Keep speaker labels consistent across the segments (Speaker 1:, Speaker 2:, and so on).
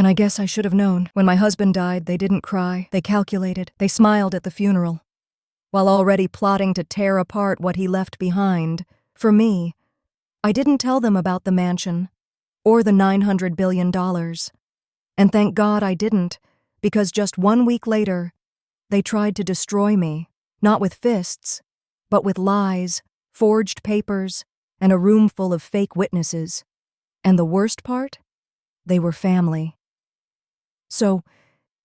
Speaker 1: And I guess I should have known. When my husband died, they didn't cry. They calculated. They smiled at the funeral. While already plotting to tear apart what he left behind, for me, I didn't tell them about the mansion or the $900 billion. And thank God I didn't, because just 1 week later, they tried to destroy me, not with fists, but with lies, forged papers, and a room full of fake witnesses. And the worst part? They were family. So,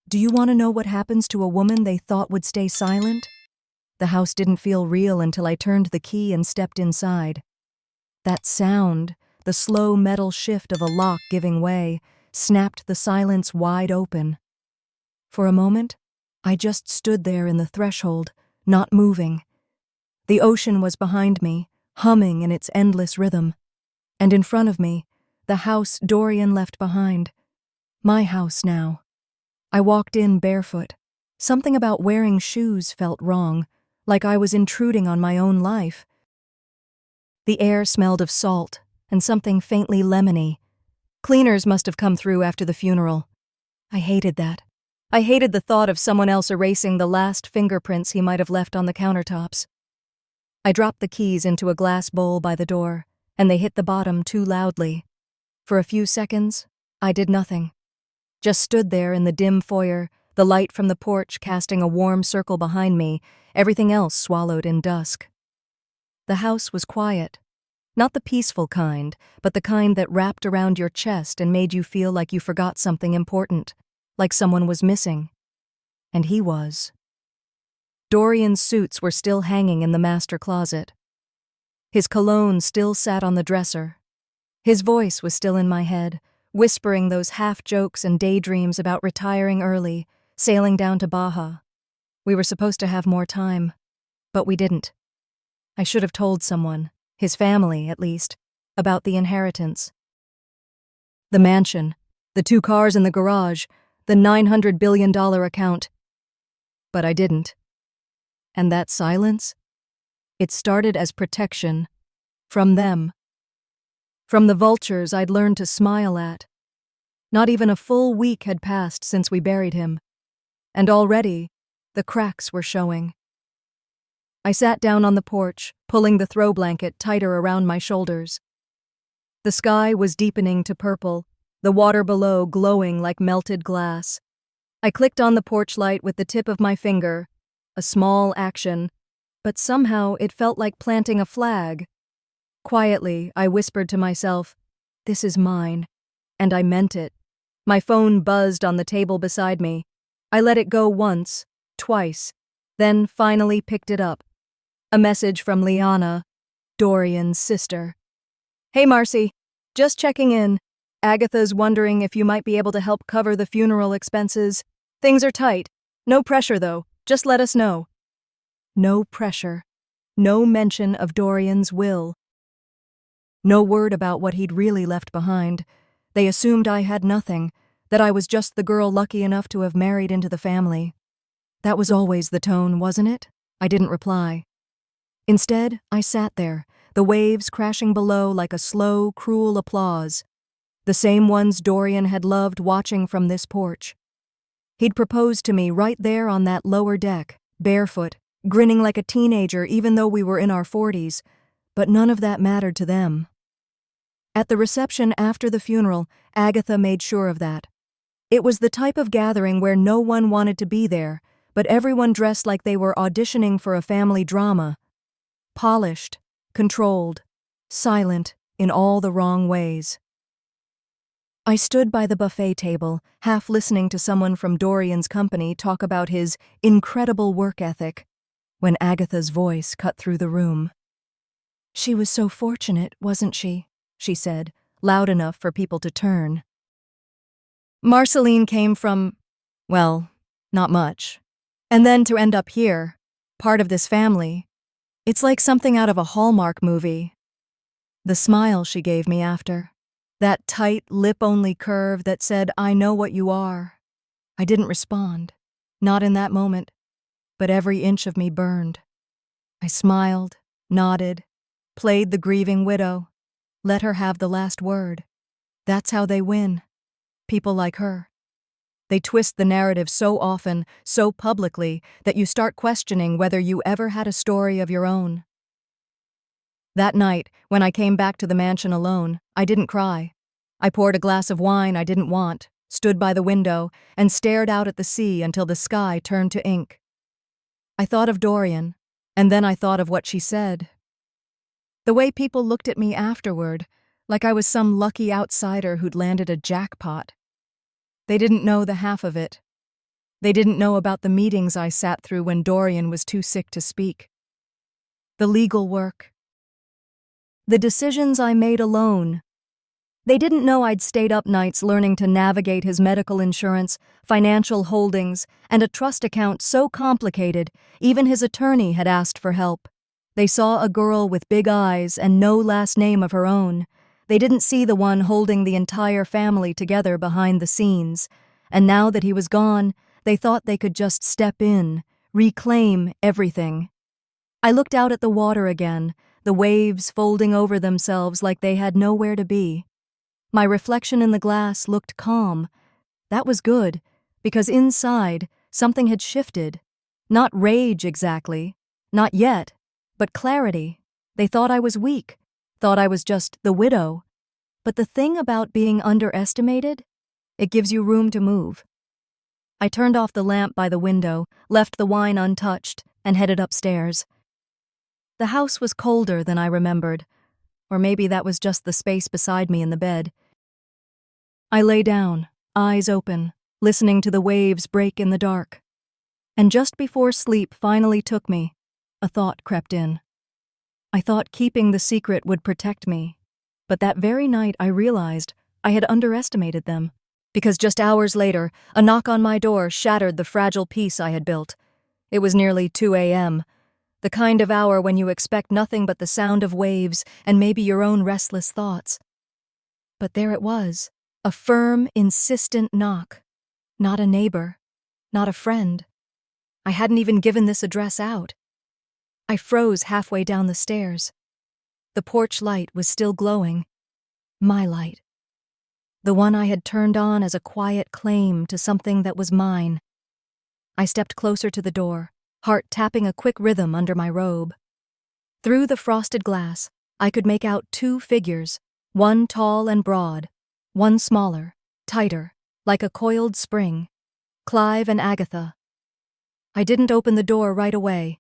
Speaker 1: do you want to know what happens to a woman they thought would stay silent? The house didn't feel real until I turned the key and stepped inside. That sound, the slow metal shift of a lock giving way, snapped the silence wide open. For a moment, I just stood there in the threshold, not moving. The ocean was behind me, humming in its endless rhythm. And in front of me, the house Dorian left behind. My house now. I walked in barefoot. Something about wearing shoes felt wrong, like I was intruding on my own life. The air smelled of salt and something faintly lemony. Cleaners must have come through after the funeral. I hated that. I hated the thought of someone else erasing the last fingerprints he might have left on the countertops. I dropped the keys into a glass bowl by the door, and they hit the bottom too loudly. For a few seconds, I did nothing. Just stood there in the dim foyer, the light from the porch casting a warm circle behind me, everything else swallowed in dusk. The house was quiet. Not the peaceful kind, but the kind that wrapped around your chest and made you feel like you forgot something important, like someone was missing. And he was. Dorian's suits were still hanging in the master closet. His cologne still sat on the dresser. His voice was still in my head, whispering those half-jokes and daydreams about retiring early, sailing down to Baja. We were supposed to have more time, but we didn't. I should have told someone, his family at least, about the inheritance. The mansion, the 2 cars in the garage, the $900 billion account. But I didn't. And that silence? It started as protection. From them. From the vultures I'd learned to smile at. Not even a full week had passed since we buried him. And already, the cracks were showing. I sat down on the porch, pulling the throw blanket tighter around my shoulders. The sky was deepening to purple, the water below glowing like melted glass. I clicked on the porch light with the tip of my finger, a small action, but somehow it felt like planting a flag. Quietly, I whispered to myself, "This is mine," and I meant it. My phone buzzed on the table beside me. I let it go once, twice, then finally picked it up. A message from Liana, Dorian's sister. "Hey Marcy, just checking in. Agatha's wondering if you might be able to help cover the funeral expenses. Things are tight. No pressure though, just let us know." No pressure. No mention of Dorian's will. No word about what he'd really left behind. They assumed I had nothing, that I was just the girl lucky enough to have married into the family. That was always the tone, wasn't it? I didn't reply. Instead, I sat there, the waves crashing below like a slow, cruel applause. The same ones Dorian had loved watching from this porch. He'd proposed to me right there on that lower deck, barefoot, grinning like a teenager even though we were in our 40s, but none of that mattered to them. At the reception after the funeral, Agatha made sure of that. It was the type of gathering where no one wanted to be there, but everyone dressed like they were auditioning for a family drama. Polished, controlled, silent in all the wrong ways. I stood by the buffet table, half listening to someone from Dorian's company talk about his incredible work ethic, when Agatha's voice cut through the room. "She was so fortunate, wasn't she?" she said, loud enough for people to turn. "Marceline came from, well, not much. And then to end up here, part of this family, it's like something out of a Hallmark movie." The smile she gave me after. That tight, lip-only curve that said, "I know what you are." I didn't respond. Not in that moment. But every inch of me burned. I smiled, nodded, played the grieving widow. Let her have the last word. That's how they win. People like her. They twist the narrative so often, so publicly, that you start questioning whether you ever had a story of your own. That night, when I came back to the mansion alone, I didn't cry. I poured a glass of wine I didn't want, stood by the window, and stared out at the sea until the sky turned to ink. I thought of Dorian, and then I thought of what she said. The way people looked at me afterward, like I was some lucky outsider who'd landed a jackpot. They didn't know the half of it. They didn't know about the meetings I sat through when Dorian was too sick to speak. The legal work. The decisions I made alone. They didn't know I'd stayed up nights learning to navigate his medical insurance, financial holdings, and a trust account so complicated, even his attorney had asked for help. They saw a girl with big eyes and no last name of her own. They didn't see the one holding the entire family together behind the scenes. And now that he was gone, they thought they could just step in, reclaim everything. I looked out at the water again, the waves folding over themselves like they had nowhere to be. My reflection in the glass looked calm. That was good, because inside, something had shifted. Not rage exactly, not yet, but clarity. They thought I was weak, thought I was just the widow. But the thing about being underestimated, it gives you room to move. I turned off the lamp by the window, left the wine untouched, and headed upstairs. The house was colder than I remembered, or maybe that was just the space beside me in the bed. I lay down, eyes open, listening to the waves break in the dark. And just before sleep finally took me, a thought crept in. I thought keeping the secret would protect me, but that very night I realized I had underestimated them, because just hours later, a knock on my door shattered the fragile peace I had built. It was nearly 2 a.m., the kind of hour when you expect nothing but the sound of waves and maybe your own restless thoughts. But there it was, a firm, insistent knock. Not a neighbor, not a friend. I hadn't even given this address out. I froze halfway down the stairs. The porch light was still glowing. My light. The one I had turned on as a quiet claim to something that was mine. I stepped closer to the door, heart tapping a quick rhythm under my robe. Through the frosted glass, I could make out two figures, one tall and broad, one smaller, tighter, like a coiled spring. Clive and Agatha. I didn't open the door right away.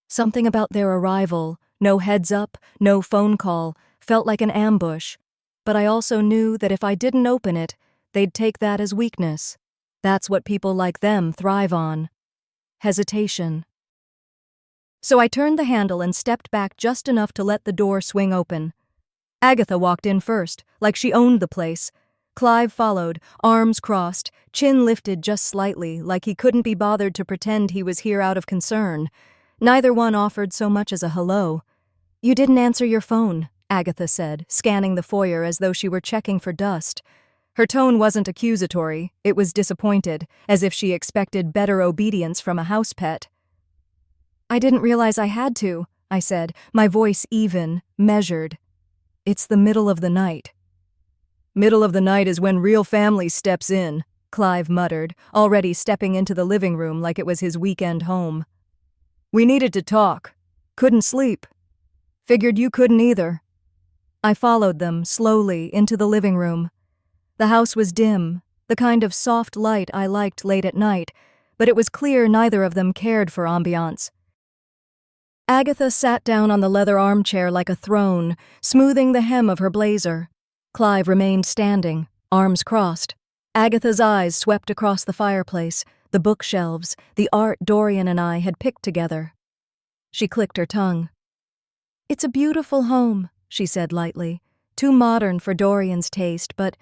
Speaker 1: Something about their arrival, no heads up, no phone call, felt like an ambush, but I also knew that if I didn't open it, they'd take that as weakness. That's what people like them thrive on. Hesitation. So I turned the handle and stepped back just enough to let the door swing open. Agatha walked in first, like she owned the place. Clive followed, arms crossed, chin lifted just slightly, like he couldn't be bothered to pretend he was here out of concern. Neither one offered so much as a hello. "You didn't answer your phone," Agatha said, scanning the foyer as though she were checking for dust. Her tone wasn't accusatory, it was disappointed, as if she expected better obedience from a house pet. "I didn't realize I had to," I said, my voice even, measured. "It's the middle of the night." "Middle of the night is when real family steps in," Clive muttered, already stepping into the living room like it was his weekend home. "We needed to talk. Couldn't sleep. Figured you couldn't either." I followed them, slowly, into the living room. The house was dim, the kind of soft light I liked late at night, but it was clear neither of them cared for ambiance. Agatha sat down on the leather armchair like a throne, smoothing the hem of her blazer. Clive remained standing, arms crossed. Agatha's eyes swept across the fireplace, the bookshelves, the art Dorian and I had picked together. She clicked her tongue. "It's a beautiful home," she said lightly. "Too modern for Dorian's taste, but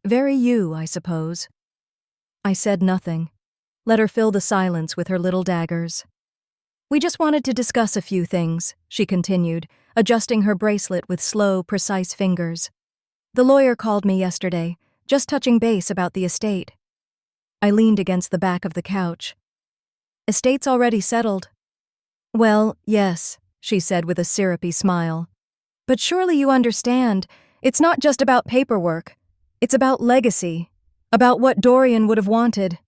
Speaker 1: very you, I suppose." I said nothing. Let her fill the silence with her little daggers. "We just wanted to discuss a few things," she continued, adjusting her bracelet with slow, precise fingers. "The lawyer called me yesterday, just touching base about the estate." I leaned against the back of the couch. "Estate's already settled." "Well, yes," she said with a syrupy smile. "But surely you understand, it's not just about paperwork. It's about legacy. About what Dorian would have wanted.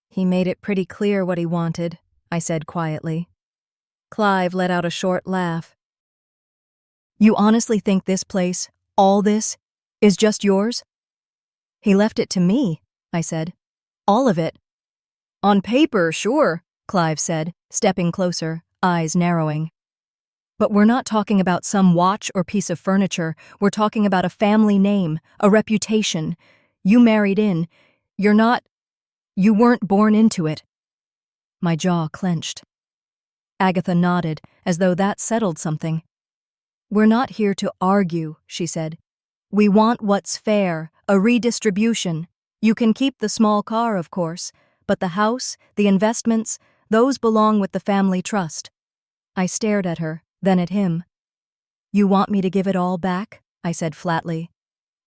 Speaker 1: He made it pretty clear what he wanted, I said quietly. Clive let out a short laugh. You honestly think this place, all this, is just yours? He left it to me, I said. All of it. On paper, sure, Clive said, stepping closer, eyes narrowing. But we're not talking about some watch or piece of furniture. We're talking about a family name, a reputation. You married in. You weren't born into it. My jaw clenched. Agatha nodded, as though that settled something. We're not here to argue, she said. We want what's fair, a redistribution. You can keep the small car, of course, but the house, the investments, those belong with the family trust. I stared at her, then at him. You want me to give it all back? I said flatly.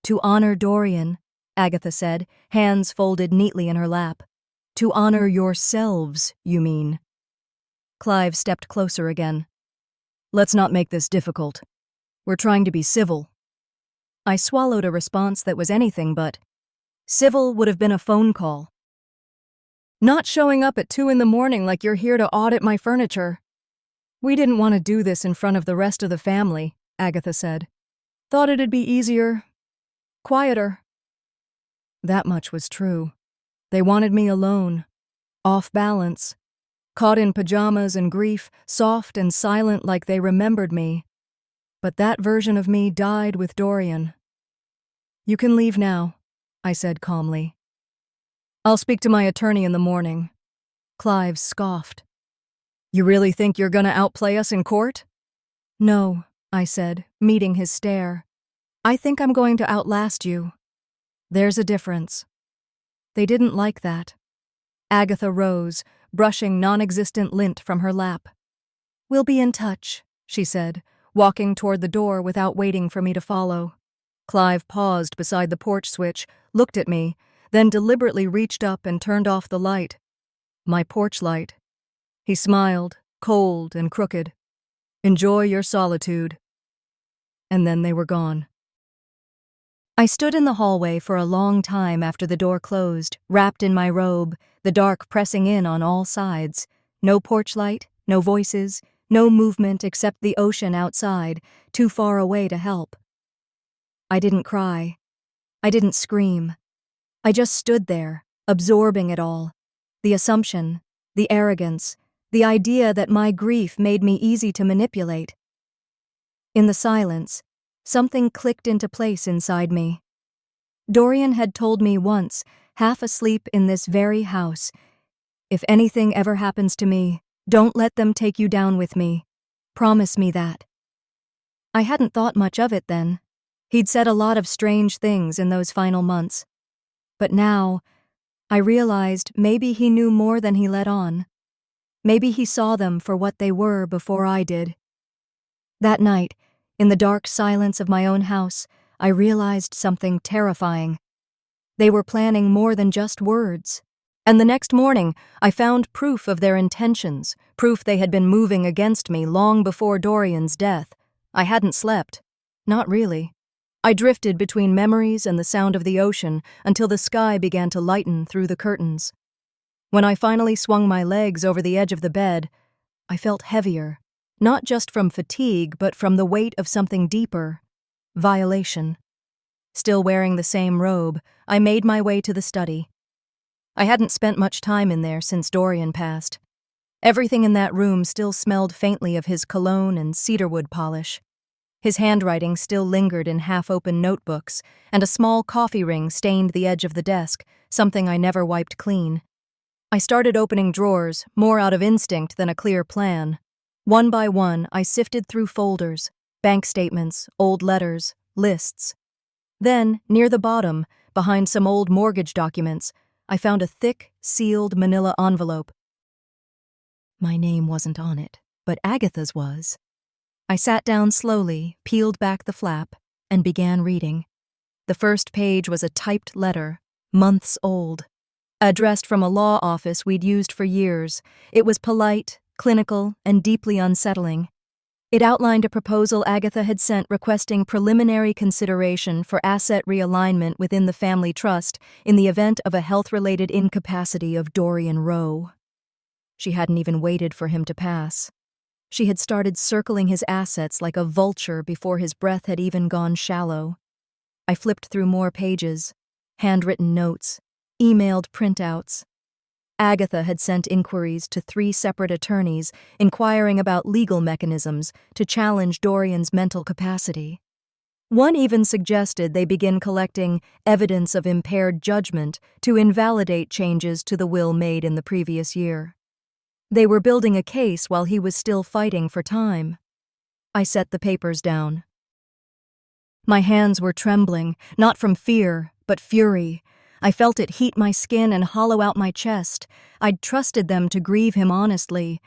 Speaker 1: To honor Dorian, Agatha said, hands folded neatly in her lap. To honor yourselves, you mean. Clive stepped closer again. Let's not make this difficult. We're trying to be civil. I swallowed a response that was anything but. Civil would have been a phone call. Not showing up at 2 a.m. like you're here to audit my furniture. We didn't want to do this in front of the rest of the family, Agatha said. Thought it'd be easier. Quieter. That much was true. They wanted me alone. Off balance. Caught in pajamas and grief, soft and silent like they remembered me. But that version of me died with Dorian. You can leave now, I said calmly. I'll speak to my attorney in the morning. Clive scoffed. You really think you're gonna outplay us in court? No, I said, meeting his stare. I think I'm going to outlast you. There's a difference. They didn't like that. Agatha rose, brushing non-existent lint from her lap. We'll be in touch, she said, walking toward the door without waiting for me to follow. Clive paused beside the porch switch, looked at me, then deliberately reached up and turned off the light. My porch light. He smiled, cold and crooked. Enjoy your solitude. And then they were gone. I stood in the hallway for a long time after the door closed, wrapped in my robe, the dark pressing in on all sides. No porch light, no voices, no movement except the ocean outside, too far away to help. I didn't cry. I didn't scream. I just stood there, absorbing it all. The assumption, the arrogance, the idea that my grief made me easy to manipulate. In the silence, something clicked into place inside me. Dorian had told me once, half asleep in this very house, if anything ever happens to me, don't let them take you down with me. Promise me that. I hadn't thought much of it then. He'd said a lot of strange things in those final months. But now, I realized maybe he knew more than he let on. Maybe he saw them for what they were before I did. That night, in the dark silence of my own house, I realized something terrifying. They were planning more than just words. And the next morning, I found proof of their intentions, proof they had been moving against me long before Dorian's death. I hadn't slept. Not really. I drifted between memories and the sound of the ocean until the sky began to lighten through the curtains. When I finally swung my legs over the edge of the bed, I felt heavier, not just from fatigue, but from the weight of something deeper. Violation. Still wearing the same robe, I made my way to the study. I hadn't spent much time in there since Dorian passed. Everything in that room still smelled faintly of his cologne and cedarwood polish. His handwriting still lingered in half-open notebooks, and a small coffee ring stained the edge of the desk, something I never wiped clean. I started opening drawers, more out of instinct than a clear plan. One by one, I sifted through folders, bank statements, old letters, lists. Then, near the bottom, behind some old mortgage documents, I found a thick, sealed manila envelope. My name wasn't on it, but Agatha's was. I sat down slowly, peeled back the flap, and began reading. The first page was a typed letter, months old. Addressed from a law office we'd used for years, it was polite, clinical, and deeply unsettling. It outlined a proposal Agatha had sent requesting preliminary consideration for asset realignment within the family trust in the event of a health-related incapacity of Dorian Rowe. She hadn't even waited for him to pass. She had started circling his assets like a vulture before his breath had even gone shallow. I flipped through more pages, handwritten notes, emailed printouts. Agatha had sent inquiries to 3 separate attorneys inquiring about legal mechanisms to challenge Dorian's mental capacity. One even suggested they begin collecting evidence of impaired judgment to invalidate changes to the will made in the previous year. They were building a case while he was still fighting for time. I set the papers down. My hands were trembling, not from fear, but fury. I felt it heat my skin and hollow out my chest. I'd trusted them to grieve him honestly.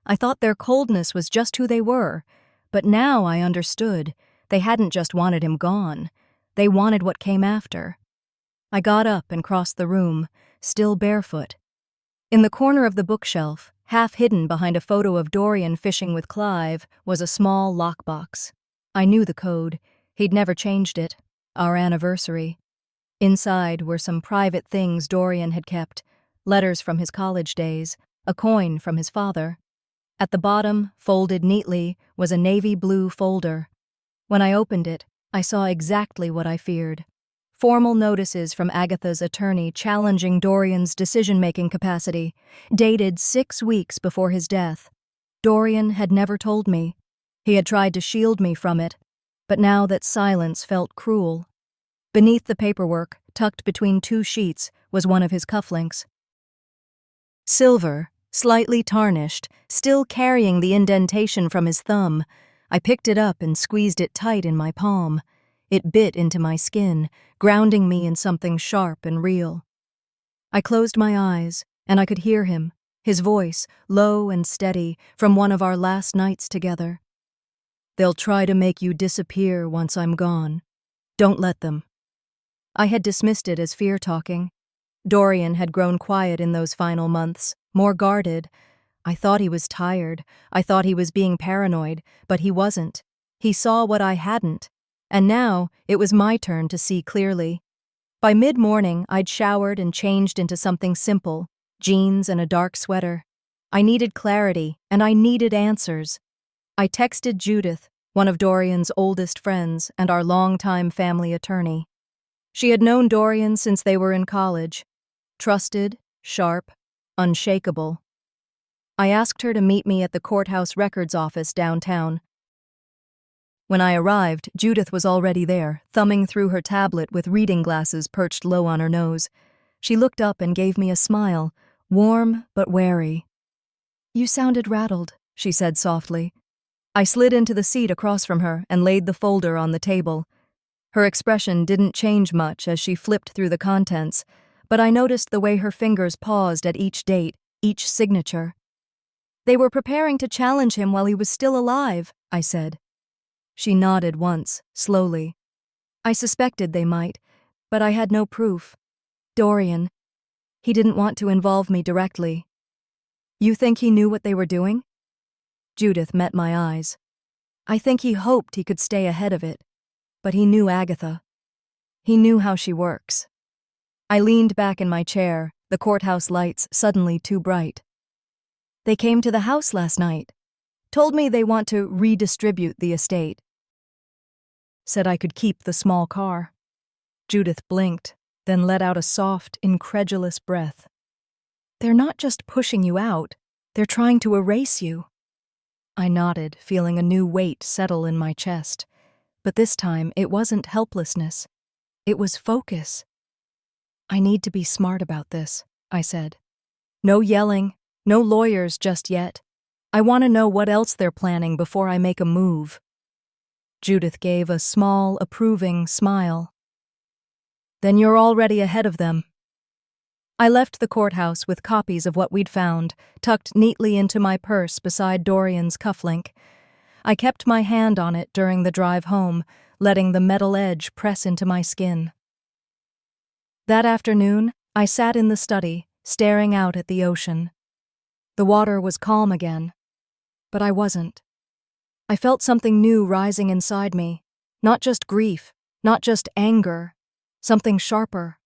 Speaker 1: I thought their coldness was just who they were. But now I understood. They hadn't just wanted him gone. They wanted what came after. I got up and crossed the room, still barefoot. In the corner of the bookshelf, half hidden behind a photo of Dorian fishing with Clive, was a small lockbox. I knew the code. He'd never changed it. Our anniversary. Inside were some private things Dorian had kept, letters from his college days, a coin from his father. At the bottom, folded neatly, was a navy blue folder. When I opened it, I saw exactly what I feared. Formal notices from Agatha's attorney challenging Dorian's decision-making capacity, dated 6 weeks before his death. Dorian had never told me. He had tried to shield me from it, but now that silence felt cruel. Beneath the paperwork, tucked between 2 sheets, was one of his cufflinks. Silver, slightly tarnished, still carrying the indentation from his thumb. I picked it up and squeezed it tight in my palm. It bit into my skin, grounding me in something sharp and real. I closed my eyes, and I could hear him, his voice, low and steady, from one of our last nights together. "They'll try to make you disappear once I'm gone. Don't let them." I had dismissed it as fear-talking. Dorian had grown quiet in those final months, more guarded. I thought he was tired. I thought he was being paranoid, but he wasn't. He saw what I hadn't. And now it was my turn to see clearly. By mid-morning, I'd showered and changed into something simple, jeans and a dark sweater. I needed clarity, and I needed answers. I texted Judith, one of Dorian's oldest friends and our longtime family attorney. She had known Dorian since they were in college. Trusted, sharp, unshakable. I asked her to meet me at the courthouse records office downtown. When I arrived, Judith was already there, thumbing through her tablet with reading glasses perched low on her nose. She looked up and gave me a smile, warm but wary. "You sounded rattled," she said softly. I slid into the seat across from her and laid the folder on the table. Her expression didn't change much as she flipped through the contents, but I noticed the way her fingers paused at each date, each signature. "They were preparing to challenge him while he was still alive," I said. She nodded once, slowly. "I suspected they might, but I had no proof. Dorian, he didn't want to involve me directly." "You think he knew what they were doing?" Judith met my eyes. "I think he hoped he could stay ahead of it. But he knew Agatha. He knew how she works." I leaned back in my chair, the courthouse lights suddenly too bright. "They came to the house last night. Told me they want to redistribute the estate. Said I could keep the small car." Judith blinked, then let out a soft, incredulous breath. "They're not just pushing you out, they're trying to erase you." I nodded, feeling a new weight settle in my chest. But this time, it wasn't helplessness. It was focus. "I need to be smart about this," I said. "No yelling, no lawyers just yet. I want to know what else they're planning before I make a move." Judith gave a small, approving smile. "Then you're already ahead of them." I left the courthouse with copies of what we'd found, tucked neatly into my purse beside Dorian's cufflink. I kept my hand on it during the drive home, letting the metal edge press into my skin. That afternoon, I sat in the study, staring out at the ocean. The water was calm again, but I wasn't. I felt something new rising inside me. Not just grief, not just anger, something sharper.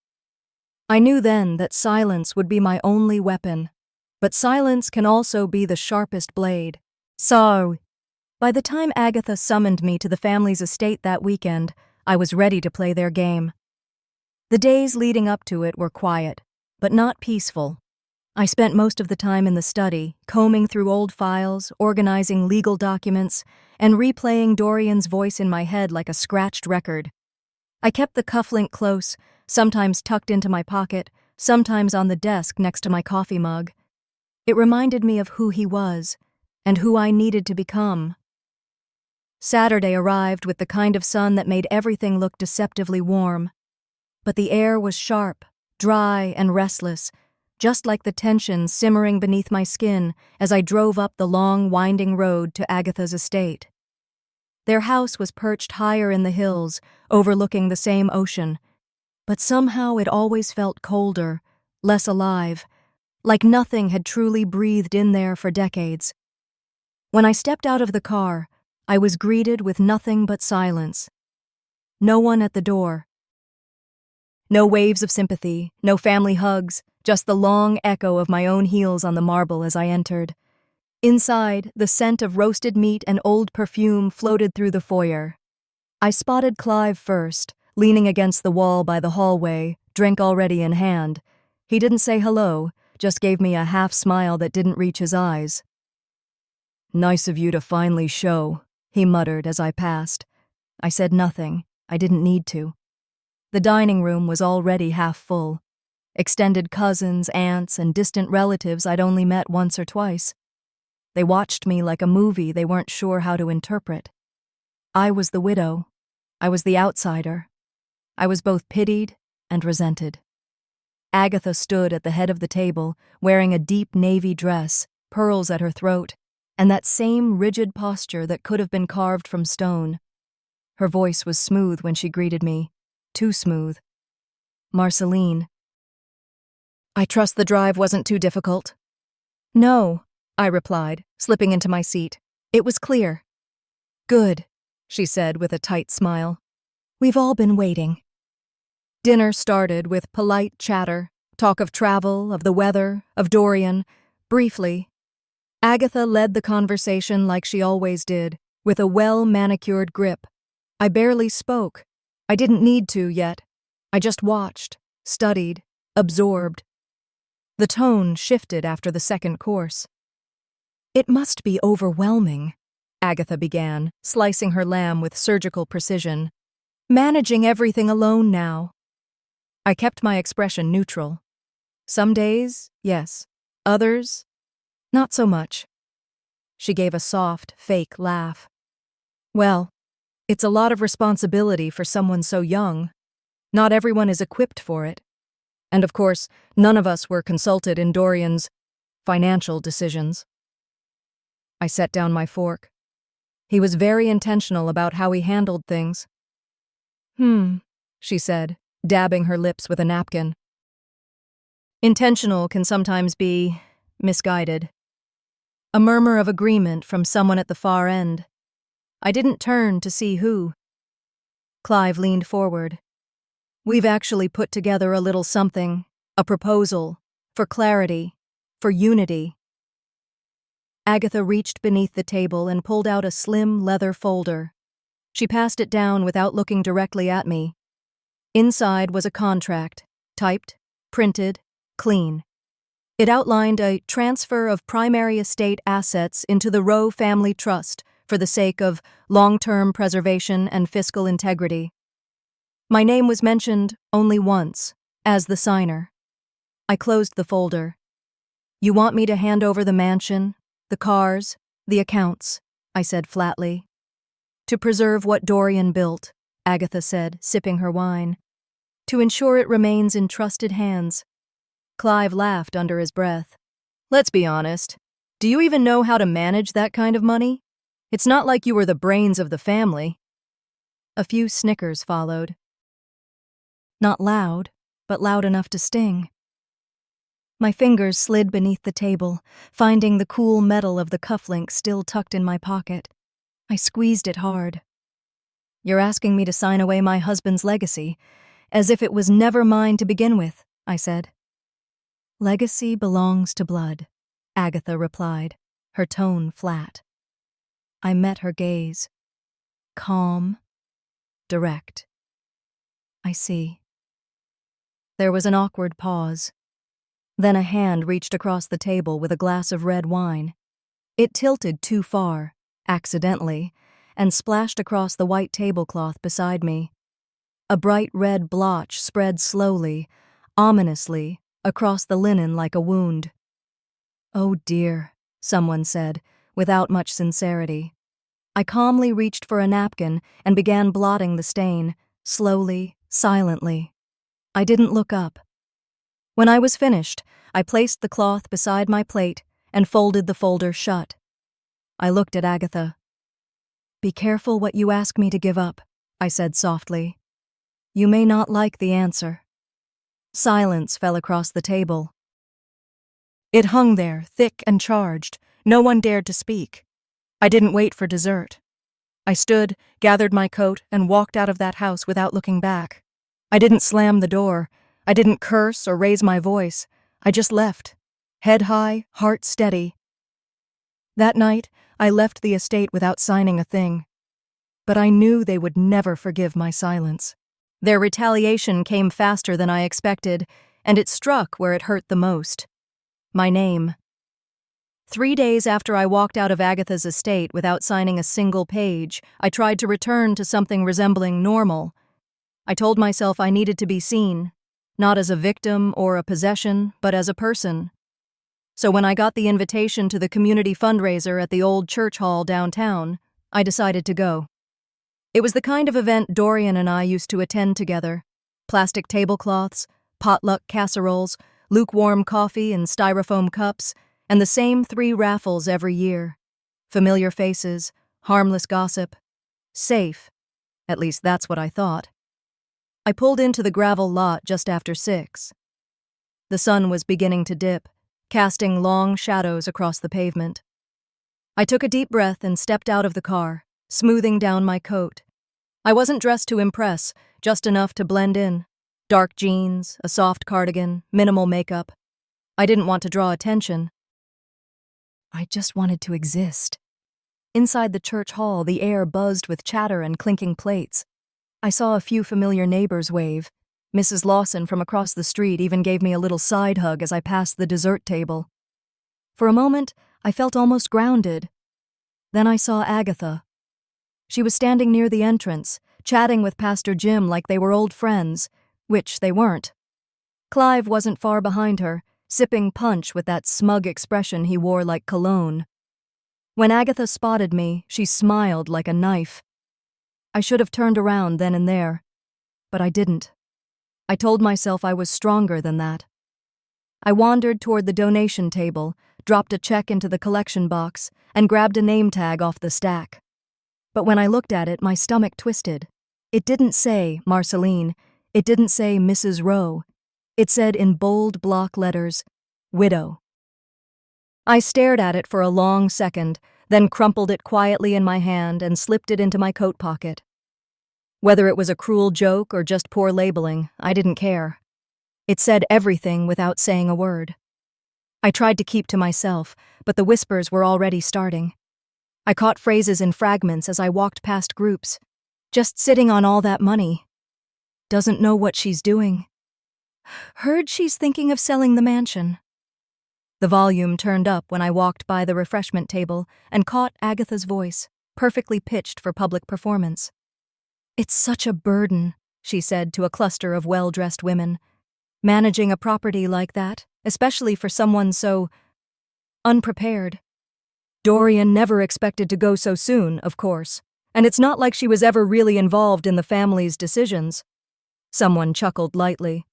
Speaker 1: I knew then that silence would be my only weapon, but silence can also be the sharpest blade. So, by the time Agatha summoned me to the family's estate that weekend, I was ready to play their game. The days leading up to it were quiet, but not peaceful. I spent most of the time in the study, combing through old files, organizing legal documents, and replaying Dorian's voice in my head like a scratched record. I kept the cufflink close, sometimes tucked into my pocket, sometimes on the desk next to my coffee mug. It reminded me of who he was, and who I needed to become. Saturday arrived with the kind of sun that made everything look deceptively warm. But the air was sharp, dry, and restless, just like the tension simmering beneath my skin as I drove up the long, winding road to Agatha's estate. Their house was perched higher in the hills, overlooking the same ocean, but somehow it always felt colder, less alive, like nothing had truly breathed in there for decades. When I stepped out of the car, I was greeted with nothing but silence. No one at the door. No waves of sympathy, no family hugs, just the long echo of my own heels on the marble as I entered. Inside, the scent of roasted meat and old perfume floated through the foyer. I spotted Clive first, leaning against the wall by the hallway, drink already in hand. He didn't say hello, just gave me a half smile that didn't reach his eyes. "Nice of you to finally show," he muttered as I passed. I said nothing. I didn't need to. The dining room was already half full. Extended cousins, aunts, and distant relatives I'd only met once or twice. They watched me like a movie they weren't sure how to interpret. I was the widow. I was the outsider. I was both pitied and resented. Agatha stood at the head of the table, wearing a deep navy dress, pearls at her throat, and that same rigid posture that could have been carved from stone. Her voice was smooth when she greeted me. Too smooth. "Marceline." "I trust the drive wasn't too difficult." "No," I replied, slipping into my seat. "It was clear." "Good," she said with a tight smile. "We've all been waiting." Dinner started with polite chatter, talk of travel, of the weather, of Dorian. Briefly, Agatha led the conversation like she always did, with a well-manicured grip. I barely spoke. I didn't need to yet. I just watched, studied, absorbed. The tone shifted after the second course. "It must be overwhelming," Agatha began, slicing her lamb with surgical precision. "Managing everything alone now." I kept my expression neutral. Some days, yes. Others, not so much. She gave a soft, fake laugh. "Well, it's a lot of responsibility for someone so young. Not everyone is equipped for it. And of course, none of us were consulted in Dorian's financial decisions." I set down my fork. He was very intentional about how he handled things. She said, dabbing her lips with a napkin. Intentional can sometimes be misguided. A murmur of agreement from someone at the far end. I didn't turn to see who. Clive leaned forward. "We've actually put together a little something, a proposal, for clarity, for unity." Agatha reached beneath the table and pulled out a slim leather folder. She passed it down without looking directly at me. Inside was a contract, typed, printed, clean. It outlined a transfer of primary estate assets into the Rowe Family Trust for the sake of long-term preservation and fiscal integrity. My name was mentioned only once, as the signer. I closed the folder. "You want me to hand over the mansion, the cars, the accounts," I said flatly. "To preserve what Dorian built," Agatha said, sipping her wine. "To ensure it remains in trusted hands." Clive laughed under his breath. "Let's be honest. Do you even know how to manage that kind of money? It's not like you were the brains of the family." A few snickers followed. Not loud, but loud enough to sting. My fingers slid beneath the table, finding the cool metal of the cufflink still tucked in my pocket. I squeezed it hard. You're asking me to sign away my husband's legacy, as if it was never mine to begin with, I said. Legacy belongs to blood, Agatha replied, her tone flat. I met her gaze. Calm, direct. I see. There was an awkward pause. Then a hand reached across the table with a glass of red wine. It tilted too far, accidentally, and splashed across the white tablecloth beside me. A bright red blotch spread slowly, ominously, across the linen like a wound. Oh dear, someone said, without much sincerity. I calmly reached for a napkin and began blotting the stain, slowly, silently. I didn't look up. When I was finished, I placed the cloth beside my plate and folded the folder shut. I looked at Agatha. Be careful what you ask me to give up, I said softly. You may not like the answer. Silence fell across the table. It hung there, thick and charged. No one dared to speak. I didn't wait for dessert. I stood, gathered my coat, and walked out of that house without looking back. I didn't slam the door. I didn't curse or raise my voice. I just left, head high, heart steady. That night, I left the estate without signing a thing. But I knew they would never forgive my silence. Their retaliation came faster than I expected, and it struck where it hurt the most. My name. 3 days after I walked out of Agatha's estate without signing a single page, I tried to return to something resembling normal. I told myself I needed to be seen, not as a victim or a possession, but as a person. So when I got the invitation to the community fundraiser at the old church hall downtown, I decided to go. It was the kind of event Dorian and I used to attend together. Plastic tablecloths, potluck casseroles, lukewarm coffee in styrofoam cups, and the same 3 raffles every year. Familiar faces, harmless gossip. Safe. At least that's what I thought. I pulled into the gravel lot just after 6. The sun was beginning to dip, casting long shadows across the pavement. I took a deep breath and stepped out of the car, smoothing down my coat. I wasn't dressed to impress, just enough to blend in. Dark jeans, a soft cardigan, minimal makeup. I didn't want to draw attention. I just wanted to exist. Inside the church hall, the air buzzed with chatter and clinking plates. I saw a few familiar neighbors wave. Mrs. Lawson from across the street even gave me a little side hug as I passed the dessert table. For a moment, I felt almost grounded. Then I saw Agatha. She was standing near the entrance, chatting with Pastor Jim like they were old friends, which they weren't. Clive wasn't far behind her, sipping punch with that smug expression he wore like cologne. When Agatha spotted me, she smiled like a knife. I should have turned around then and there, but I didn't. I told myself I was stronger than that. I wandered toward the donation table, dropped a check into the collection box, and grabbed a name tag off the stack. But when I looked at it, my stomach twisted. It didn't say Marceline. It didn't say Mrs. Rowe. It said in bold block letters, Widow. I stared at it for a long second, then crumpled it quietly in my hand and slipped it into my coat pocket. Whether it was a cruel joke or just poor labeling, I didn't care. It said everything without saying a word. I tried to keep to myself, but the whispers were already starting. I caught phrases in fragments as I walked past groups. Just sitting on all that money. Doesn't know what she's doing. Heard she's thinking of selling the mansion. The volume turned up when I walked by the refreshment table and caught Agatha's voice, perfectly pitched for public performance. It's such a burden, she said to a cluster of well-dressed women. Managing a property like that, especially for someone so unprepared. Dorian never expected to go so soon, of course, and it's not like she was ever really involved in the family's decisions. Someone chuckled lightly.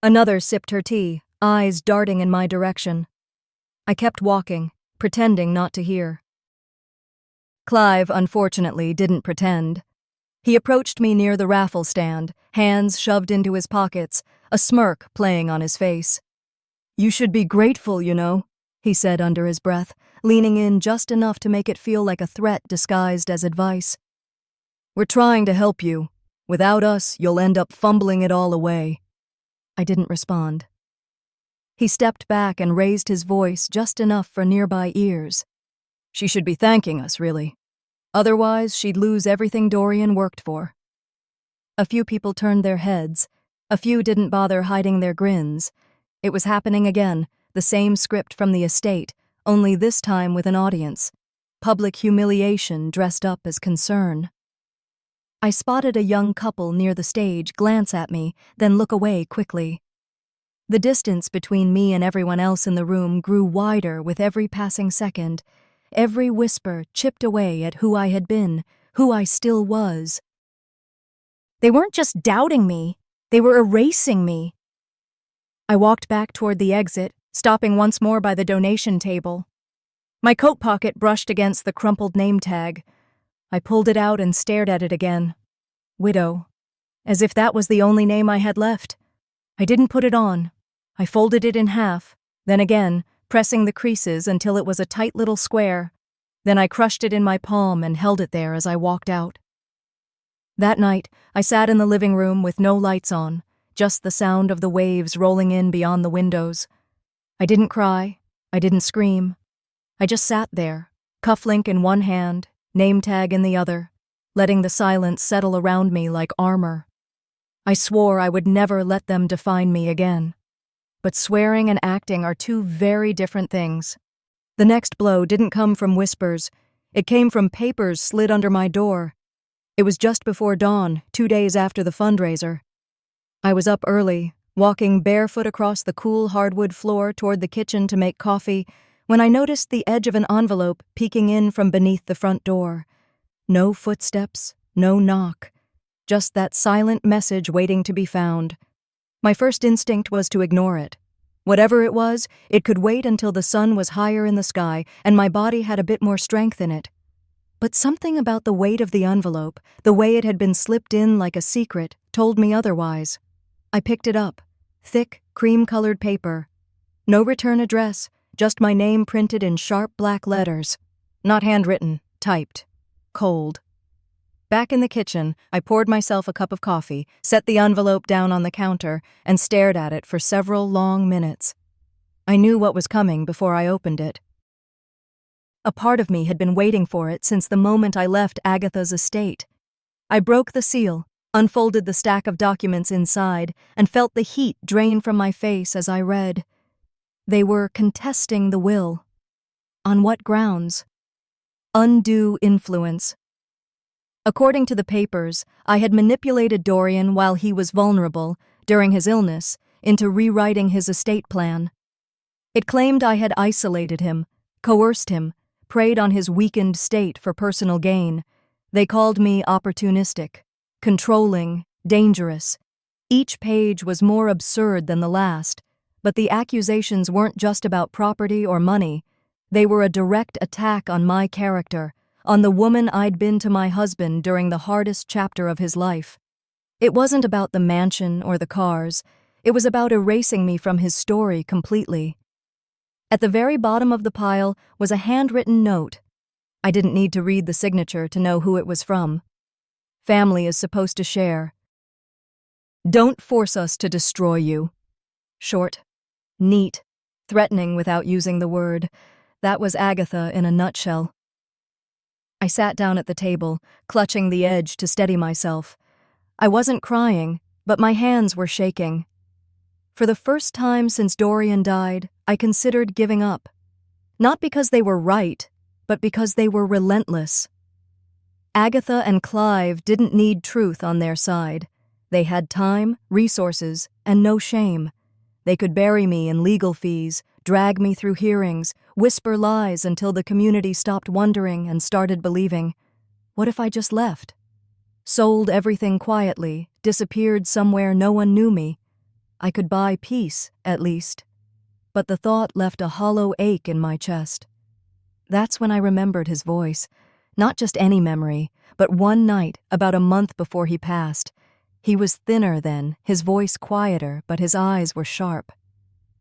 Speaker 1: Another sipped her tea, eyes darting in my direction. I kept walking, pretending not to hear. Clive, unfortunately, didn't pretend. He approached me near the raffle stand, hands shoved into his pockets, a smirk playing on his face. You should be grateful, you know. he said under his breath, leaning in just enough to make it feel like a threat disguised as advice. We're trying to help you. Without us, you'll end up fumbling it all away. I didn't respond. He stepped back and raised his voice just enough for nearby ears. She should be thanking us, really. Otherwise, she'd lose everything Dorian worked for. A few people turned their heads. A few didn't bother hiding their grins. It was happening again, the same script from the estate, only this time with an audience. Public humiliation dressed up as concern. I spotted a young couple near the stage glance at me, then look away quickly. The distance between me and everyone else in the room grew wider with every passing second. Every whisper chipped away at who I had been, who I still was. They weren't just doubting me, they were erasing me. I walked back toward the exit, stopping once more by the donation table. My coat pocket brushed against the crumpled name tag. I pulled it out and stared at it again. Widow. As if that was the only name I had left. I didn't put it on. I folded it in half, then again, pressing the creases until it was a tight little square. Then I crushed it in my palm and held it there as I walked out. That night, I sat in the living room with no lights on, just the sound of the waves rolling in beyond the windows. I didn't cry. I didn't scream. I just sat there, cufflink in one hand, name tag in the other, letting the silence settle around me like armor. I swore I would never let them define me again. But swearing and acting are two very different things. The next blow didn't come from whispers. It came from papers slid under my door. It was just before dawn, 2 days after the fundraiser. I was up early, walking barefoot across the cool hardwood floor toward the kitchen to make coffee, when I noticed the edge of an envelope peeking in from beneath the front door. No footsteps, no knock. Just that silent message waiting to be found. My first instinct was to ignore it. Whatever it was, it could wait until the sun was higher in the sky and my body had a bit more strength in it. But something about the weight of the envelope, the way it had been slipped in like a secret, told me otherwise. I picked it up. Thick, cream-colored paper. No return address, just my name printed in sharp black letters. Not handwritten, typed. Cold. Back in the kitchen, I poured myself a cup of coffee, set the envelope down on the counter, and stared at it for several long minutes. I knew what was coming before I opened it. A part of me had been waiting for it since the moment I left Agatha's estate. I broke the seal, unfolded the stack of documents inside, and felt the heat drain from my face as I read. They were contesting the will. On what grounds? Undue influence. According to the papers, I had manipulated Dorian while he was vulnerable, during his illness, into rewriting his estate plan. It claimed I had isolated him, coerced him, preyed on his weakened state for personal gain. They called me opportunistic, controlling, dangerous. Each page was more absurd than the last, but the accusations weren't just about property or money. They were a direct attack on my character, on the woman I'd been to my husband during the hardest chapter of his life. It wasn't about the mansion or the cars. It was about erasing me from his story completely. At the very bottom of the pile was a handwritten note. I didn't need to read the signature to know who it was from. Family is supposed to share. Don't force us to destroy you. Short, neat, threatening without using the word. That was Agatha in a nutshell. I sat down at the table, clutching the edge to steady myself. I wasn't crying, but my hands were shaking. For the first time since Dorian died, I considered giving up. Not because they were right, but because they were relentless. Agatha and Clive didn't need truth on their side. They had time, resources, and no shame. They could bury me in legal fees, drag me through hearings, whisper lies until the community stopped wondering and started believing. What if I just left? Sold everything quietly, disappeared somewhere no one knew me. I could buy peace, at least. But the thought left a hollow ache in my chest. That's when I remembered his voice. Not just any memory, but one night, about a month before he passed. He was thinner then, his voice quieter, but his eyes were sharp.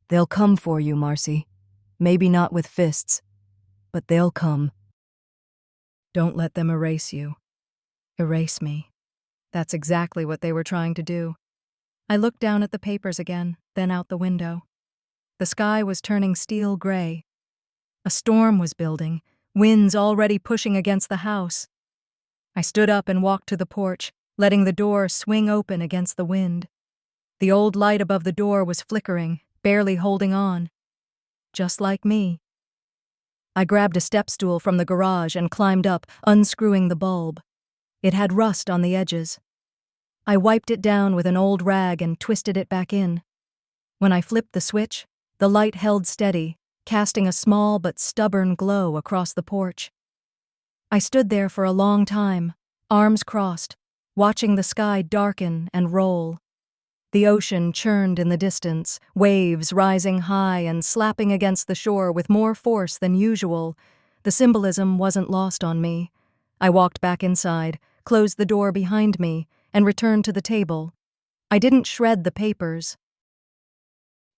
Speaker 1: They'll come for you, Marcy. Maybe not with fists, but they'll come. Don't let them erase you. Erase me. That's exactly what they were trying to do. I looked down at the papers again, then out the window. The sky was turning steel gray. A storm was building, winds already pushing against the house. I stood up and walked to the porch, letting the door swing open against the wind. The old light above the door was flickering, barely holding on. Just like me. I grabbed a step stool from the garage and climbed up, unscrewing the bulb. It had rust on the edges. I wiped it down with an old rag and twisted it back in. When I flipped the switch, the light held steady, casting a small but stubborn glow across the porch. I stood there for a long time, arms crossed, watching the sky darken and roll. The ocean churned in the distance, waves rising high and slapping against the shore with more force than usual. The symbolism wasn't lost on me. I walked back inside, closed the door behind me, and returned to the table. I didn't shred the papers.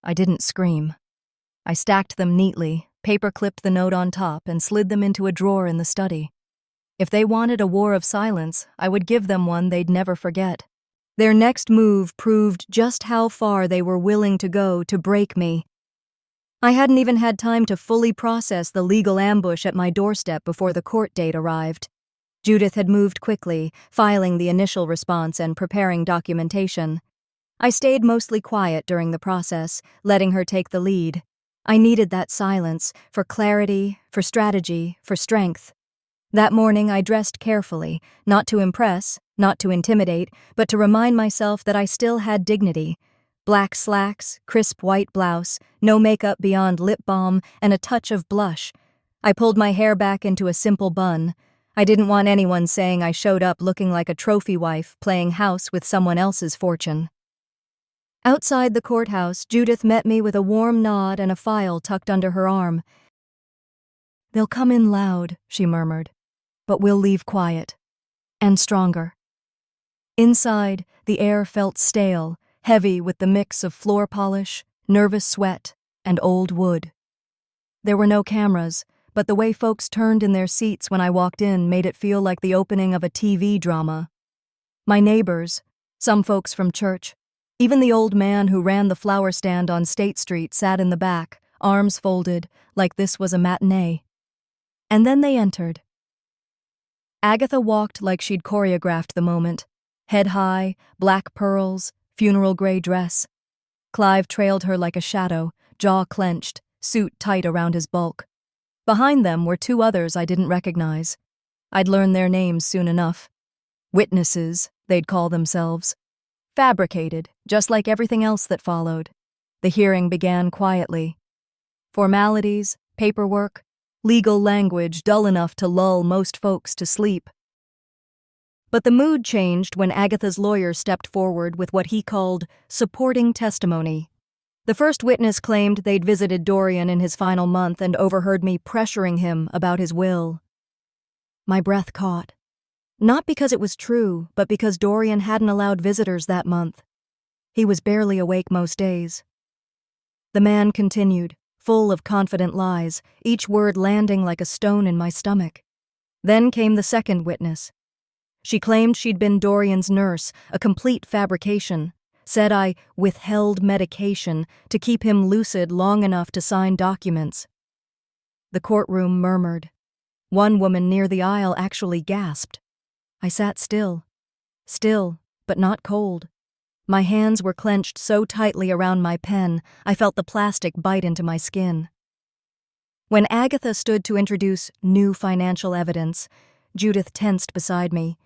Speaker 1: I didn't scream. I stacked them neatly, paper-clipped the note on top, and slid them into a drawer in the study. If they wanted a war of silence, I would give them one they'd never forget. Their next move proved just how far they were willing to go to break me. I hadn't even had time to fully process the legal ambush at my doorstep before the court date arrived. Judith had moved quickly, filing the initial response and preparing documentation. I stayed mostly quiet during the process, letting her take the lead. I needed that silence, for clarity, for strategy, for strength. That morning I dressed carefully, not to impress, not to intimidate, but to remind myself that I still had dignity. Black slacks, crisp white blouse, no makeup beyond lip balm, and a touch of blush. I pulled my hair back into a simple bun. I didn't want anyone saying I showed up looking like a trophy wife playing house with someone else's fortune. Outside the courthouse, Judith met me with a warm nod and a file tucked under her arm. "They'll come in loud," she murmured, "but we'll leave quiet. And stronger." Inside, the air felt stale, heavy with the mix of floor polish, nervous sweat, and old wood. There were no cameras, but the way folks turned in their seats when I walked in made it feel like the opening of a TV drama. My neighbors, some folks from church, even the old man who ran the flower stand on State Street sat in the back, arms folded, like this was a matinee. And then they entered. Agatha walked like she'd choreographed the moment. Head high, black pearls, funeral gray dress. Clive trailed her like a shadow, jaw clenched, suit tight around his bulk. Behind them were two others I didn't recognize. I'd learn their names soon enough. Witnesses, they'd call themselves. Fabricated, just like everything else that followed. The hearing began quietly. Formalities, paperwork, legal language dull enough to lull most folks to sleep. But the mood changed when Agatha's lawyer stepped forward with what he called supporting testimony. The first witness claimed they'd visited Dorian in his final month and overheard me pressuring him about his will. My breath caught. Not because it was true, but because Dorian hadn't allowed visitors that month. He was barely awake most days. The man continued, full of confident lies, each word landing like a stone in my stomach. Then came the second witness. She claimed she'd been Dorian's nurse, a complete fabrication. Said I withheld medication to keep him lucid long enough to sign documents. The courtroom murmured. One woman near the aisle actually gasped. I sat still, but not cold. My hands were clenched so tightly around my pen, I felt the plastic bite into my skin. When Agatha stood to introduce new financial evidence, Judith tensed beside me.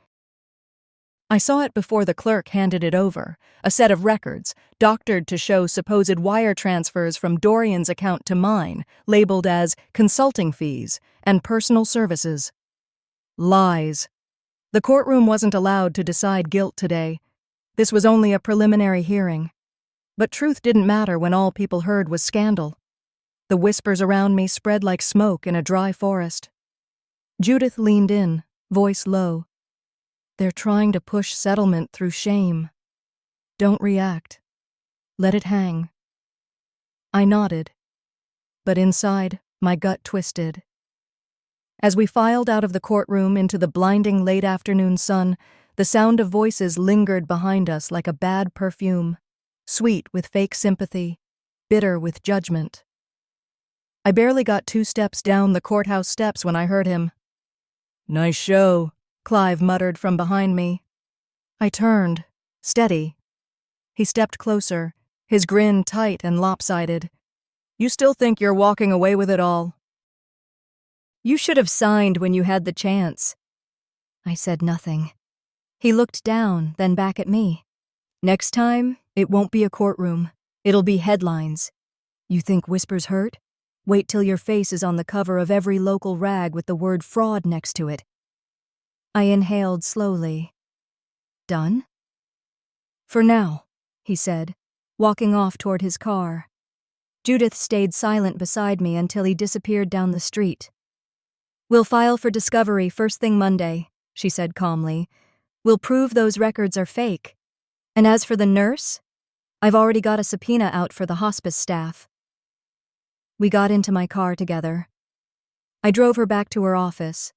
Speaker 1: I saw it before the clerk handed it over, a set of records, doctored to show supposed wire transfers from Dorian's account to mine, labeled as consulting fees and personal services. Lies. The courtroom wasn't allowed to decide guilt today. This was only a preliminary hearing. But truth didn't matter when all people heard was scandal. The whispers around me spread like smoke in a dry forest. Judith leaned in, voice low. They're trying to push settlement through shame. Don't react. Let it hang. I nodded. but inside, my gut twisted. As we filed out of the courtroom into the blinding late afternoon sun, the sound of voices lingered behind us like a bad perfume, sweet with fake sympathy, bitter with judgment. I barely got 2 steps down the courthouse steps when I heard him. "Nice show," Clive muttered from behind me. I turned, steady. He stepped closer, his grin tight and lopsided. "You still think you're walking away with it all?" "You should have signed when you had the chance." I said nothing. He looked down, then back at me. "Next time, it won't be a courtroom. It'll be headlines. You think whispers hurt? Wait till your face is on the cover of every local rag with the word fraud next to it." I inhaled slowly. "Done?" "For now," he said, walking off toward his car. Judith stayed silent beside me until he disappeared down the street. "We'll file for discovery first thing Monday," she said calmly. "We'll prove those records are fake. And as for the nurse, I've already got a subpoena out for the hospice staff." We got into my car together. I drove her back to her office.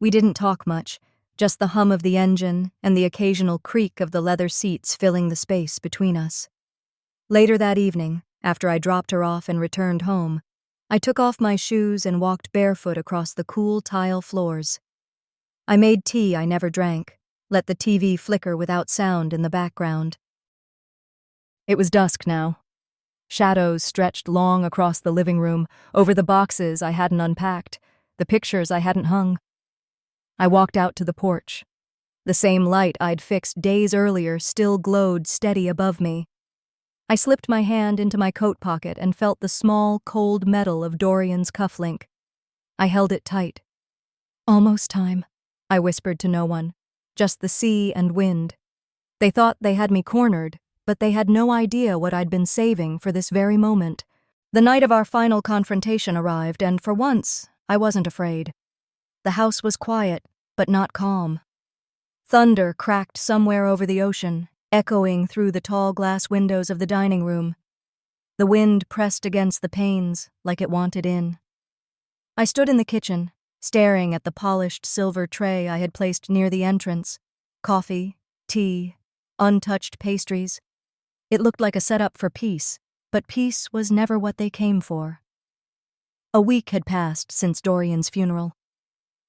Speaker 1: We didn't talk much, just the hum of the engine and the occasional creak of the leather seats filling the space between us. Later that evening, after I dropped her off and returned home, I took off my shoes and walked barefoot across the cool tile floors. I made tea I never drank, let the TV flicker without sound in the background. It was dusk now. Shadows stretched long across the living room, over the boxes I hadn't unpacked, the pictures I hadn't hung. I walked out to the porch. The same light I'd fixed days earlier still glowed steady above me. I slipped my hand into my coat pocket and felt the small, cold metal of Dorian's cufflink. I held it tight. "Almost time," I whispered to no one, just the sea and wind. They thought they had me cornered, but they had no idea what I'd been saving for this very moment. The night of our final confrontation arrived, and for once, I wasn't afraid. The house was quiet, but not calm. Thunder cracked somewhere over the ocean, echoing through the tall glass windows of the dining room. The wind pressed against the panes like it wanted in. I stood in the kitchen, staring at the polished silver tray I had placed near the entrance. Coffee, tea, untouched pastries. It looked like a setup for peace, but peace was never what they came for. A week had passed since Dorian's funeral.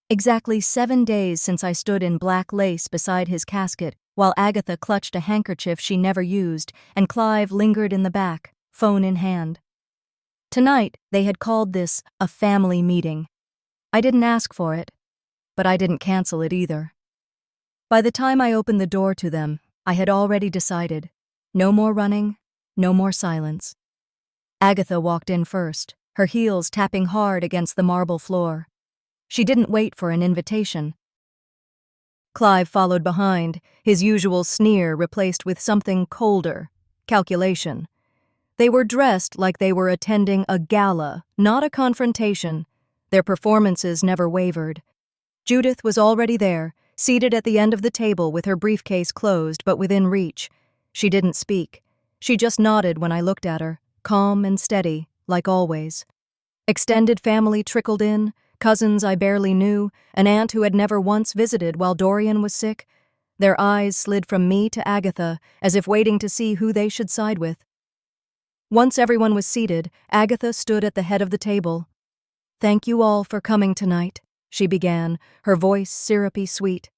Speaker 1: Exactly 7 days since I stood in black lace beside his casket, while Agatha clutched a handkerchief she never used, and Clive lingered in the back, phone in hand. Tonight, they had called this a family meeting. I didn't ask for it, but I didn't cancel it either. By the time I opened the door to them, I had already decided. No more running, no more silence. Agatha walked in first, her heels tapping hard against the marble floor. She didn't wait for an invitation. Clive followed behind, his usual sneer replaced with something colder, calculation. They were dressed like they were attending a gala, not a confrontation. Their performances never wavered. Judith was already there, seated at the end of the table with her briefcase closed but within reach. She didn't speak. She just nodded when I looked at her, calm and steady, like always. Extended family trickled in, cousins I barely knew, an aunt who had never once visited while Dorian was sick. Their eyes slid from me to Agatha, as if waiting to see who they should side with. Once everyone was seated, Agatha stood at the head of the table. "Thank you all for coming tonight," she began, her voice syrupy sweet.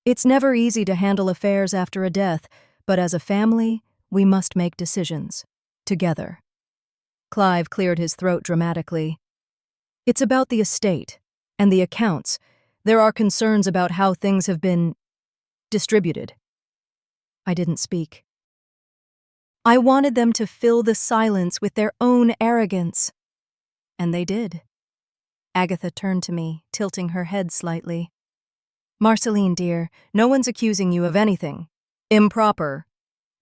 Speaker 1: "It's never easy to handle affairs after a death, but as a family, we must make decisions. Together." Clive cleared his throat dramatically. "It's about the estate and the accounts. There are concerns about how things have been distributed." I didn't speak. I wanted them to fill the silence with their own arrogance. And they did. Agatha turned to me, tilting her head slightly. "Marceline, dear, no one's accusing you of anything improper.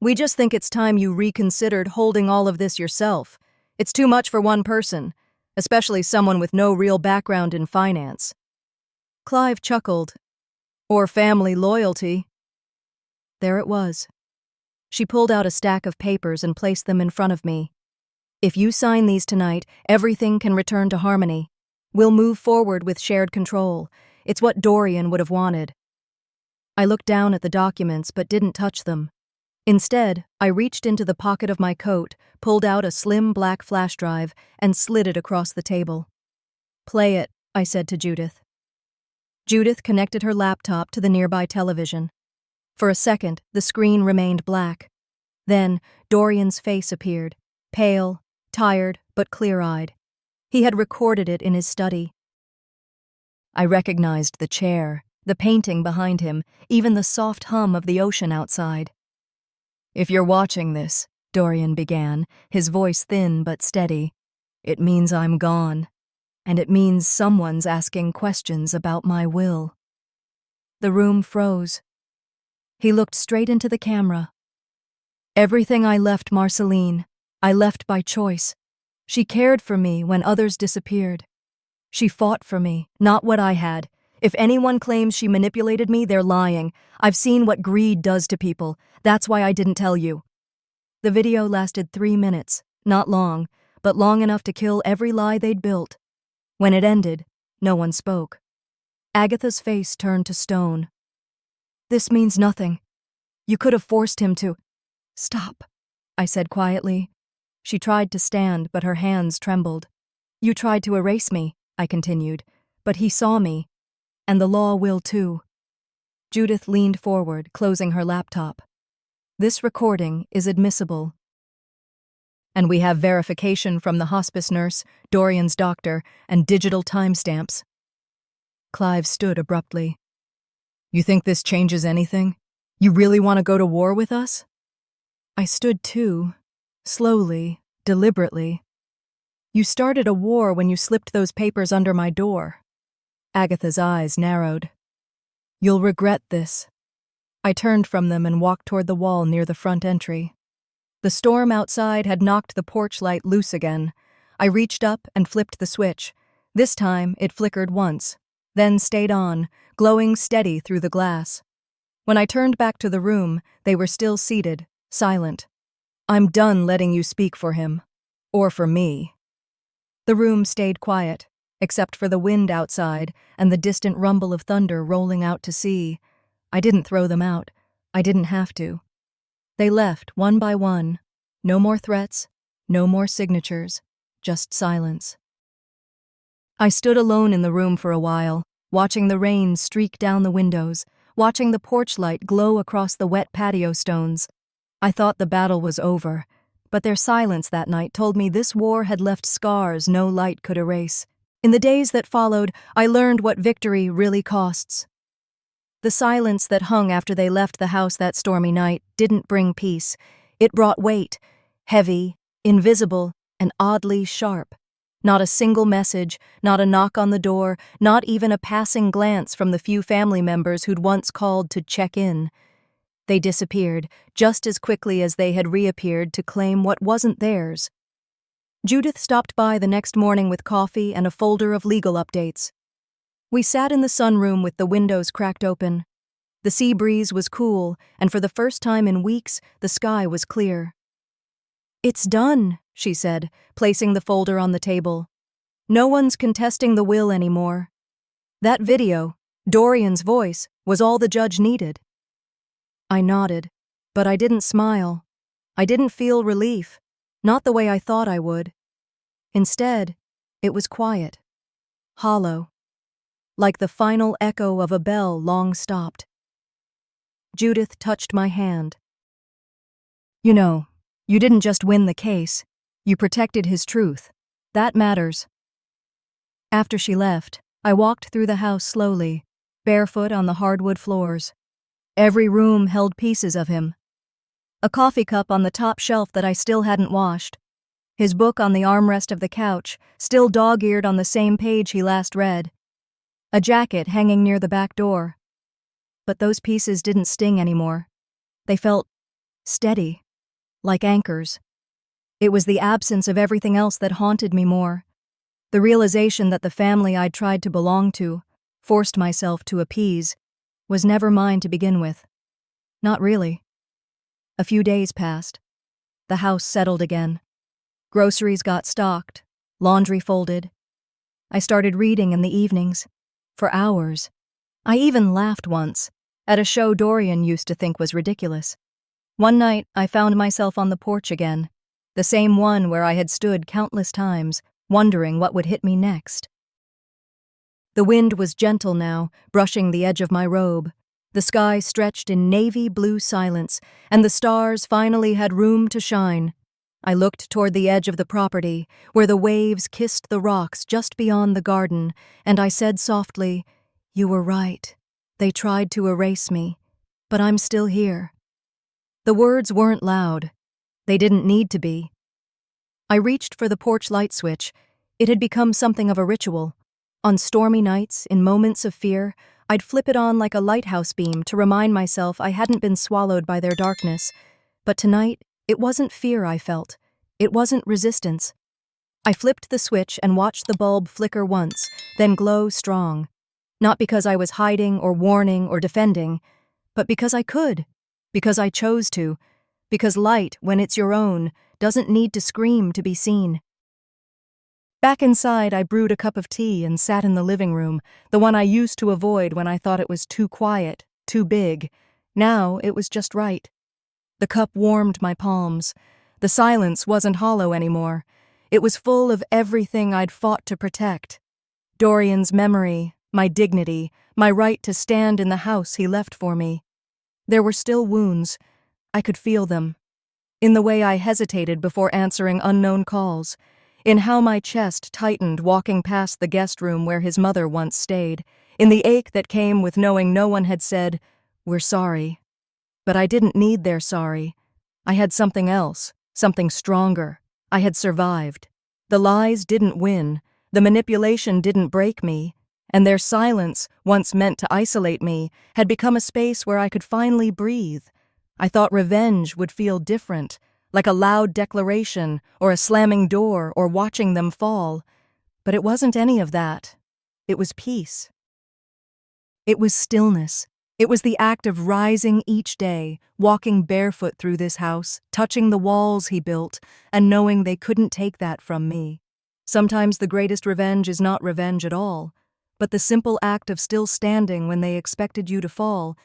Speaker 1: We just think it's time you reconsidered holding all of this yourself. It's too much for one person, especially someone with no real background in finance." Clive chuckled. "Or family loyalty." There it was. She pulled out a stack of papers and placed them in front of me. If you sign these tonight, everything can return to harmony. We'll move forward with shared control. It's what Dorian would have wanted. I looked down at the documents but didn't touch them. Instead, I reached into the pocket of my coat, pulled out a slim black flash drive, and slid it across the table. "Play it," I said to Judith. Judith connected her laptop to the nearby television. For a second, the screen remained black. Then, Dorian's face appeared, pale, tired, but clear-eyed. He had recorded it in his study. I recognized the chair, the painting behind him, even the soft hum of the ocean outside. "If you're watching this," Dorian began, his voice thin but steady, "it means I'm gone, and it means someone's asking questions about my will." The room froze. He looked straight into the camera. "Everything I left Marceline, I left by choice. She cared for me when others disappeared. She fought for me, not what I had. If anyone claims she manipulated me, they're lying. I've seen what greed does to people. That's why I didn't tell you." The video lasted 3 minutes, not long, but long enough to kill every lie they'd built. When it ended, no one spoke. Agatha's face turned to stone. "This means nothing. You could have forced him to—" "Stop," I said quietly. She tried to stand, but her hands trembled. "You tried to erase me," I continued, "but he saw me. And the law will too." Judith leaned forward, closing her laptop. "This recording is admissible. And we have verification from the hospice nurse, Dorian's doctor, and digital timestamps." Clive stood abruptly. "You think this changes anything? You really want to go to war with us?" I stood too, slowly, deliberately. "You started a war when you slipped those papers under my door." Agatha's eyes narrowed. "You'll regret this." I turned from them and walked toward the wall near the front entry. The storm outside had knocked the porch light loose again. I reached up and flipped the switch. This time it flickered once, then stayed on, glowing steady through the glass. When I turned back to the room, they were still seated, silent. "I'm done letting you speak for him. Or for me." The room stayed quiet, except for the wind outside and the distant rumble of thunder rolling out to sea. I didn't throw them out. I didn't have to. They left one by one. No more threats, no more signatures, just silence. I stood alone in the room for a while, watching the rain streak down the windows, watching the porch light glow across the wet patio stones. I thought the battle was over, but their silence that night told me this war had left scars no light could erase. In the days that followed, I learned what victory really costs. The silence that hung after they left the house that stormy night didn't bring peace. It brought weight, heavy, invisible, and oddly sharp. Not a single message, not a knock on the door, not even a passing glance from the few family members who'd once called to check in. They disappeared, just as quickly as they had reappeared to claim what wasn't theirs. Judith stopped by the next morning with coffee and a folder of legal updates. We sat in the sunroom with the windows cracked open. The sea breeze was cool, and for the first time in weeks, the sky was clear. "It's done," she said, placing the folder on the table. "No one's contesting the will anymore. That video, Dorian's voice, was all the judge needed." I nodded, but I didn't smile. I didn't feel relief, not the way I thought I would. Instead, it was quiet, hollow, like the final echo of a bell long stopped. Judith touched my hand. "You know, you didn't just win the case, you protected his truth. That matters." After she left, I walked through the house slowly, barefoot on the hardwood floors. Every room held pieces of him. A coffee cup on the top shelf that I still hadn't washed. His book on the armrest of the couch, still dog-eared on the same page he last read. A jacket hanging near the back door. But those pieces didn't sting anymore. They felt steady, like anchors. It was the absence of everything else that haunted me more. The realization that the family I'd tried to belong to, forced myself to appease, was never mine to begin with. Not really. A few days passed. The house settled again. Groceries got stocked, laundry folded. I started reading in the evenings, for hours. I even laughed once, at a show Dorian used to think was ridiculous. One night, I found myself on the porch again, the same one where I had stood countless times, wondering what would hit me next. The wind was gentle now, brushing the edge of my robe. The sky stretched in navy blue silence, and the stars finally had room to shine. I looked toward the edge of the property, where the waves kissed the rocks just beyond the garden, and I said softly, "You were right. They tried to erase me, but I'm still here." The words weren't loud. They didn't need to be. I reached for the porch light switch. It had become something of a ritual. On stormy nights, in moments of fear, I'd flip it on like a lighthouse beam to remind myself I hadn't been swallowed by their darkness. But tonight, it wasn't fear I felt. It wasn't resistance. I flipped the switch and watched the bulb flicker once, then glow strong. Not because I was hiding or warning or defending, but because I could, because I chose to, because light, when it's your own, doesn't need to scream to be seen. Back inside, I brewed a cup of tea and sat in the living room, the one I used to avoid when I thought it was too quiet, too big. Now it was just right. The cup warmed my palms. The silence wasn't hollow anymore. It was full of everything I'd fought to protect. Dorian's memory, my dignity, my right to stand in the house he left for me. There were still wounds. I could feel them. In the way I hesitated before answering unknown calls. In how my chest tightened walking past the guest room where his mother once stayed. In the ache that came with knowing no one had said, "We're sorry." But I didn't need their sorry. I had something else, something stronger. I had survived. The lies didn't win. The manipulation didn't break me. And their silence, once meant to isolate me, had become a space where I could finally breathe. I thought revenge would feel different, like a loud declaration, or a slamming door, or watching them fall. But it wasn't any of that. It was peace. It was stillness. It was the act of rising each day, walking barefoot through this house, touching the walls he built, and knowing they couldn't take that from me. Sometimes the greatest revenge is not revenge at all, but the simple act of still standing when they expected you to fall,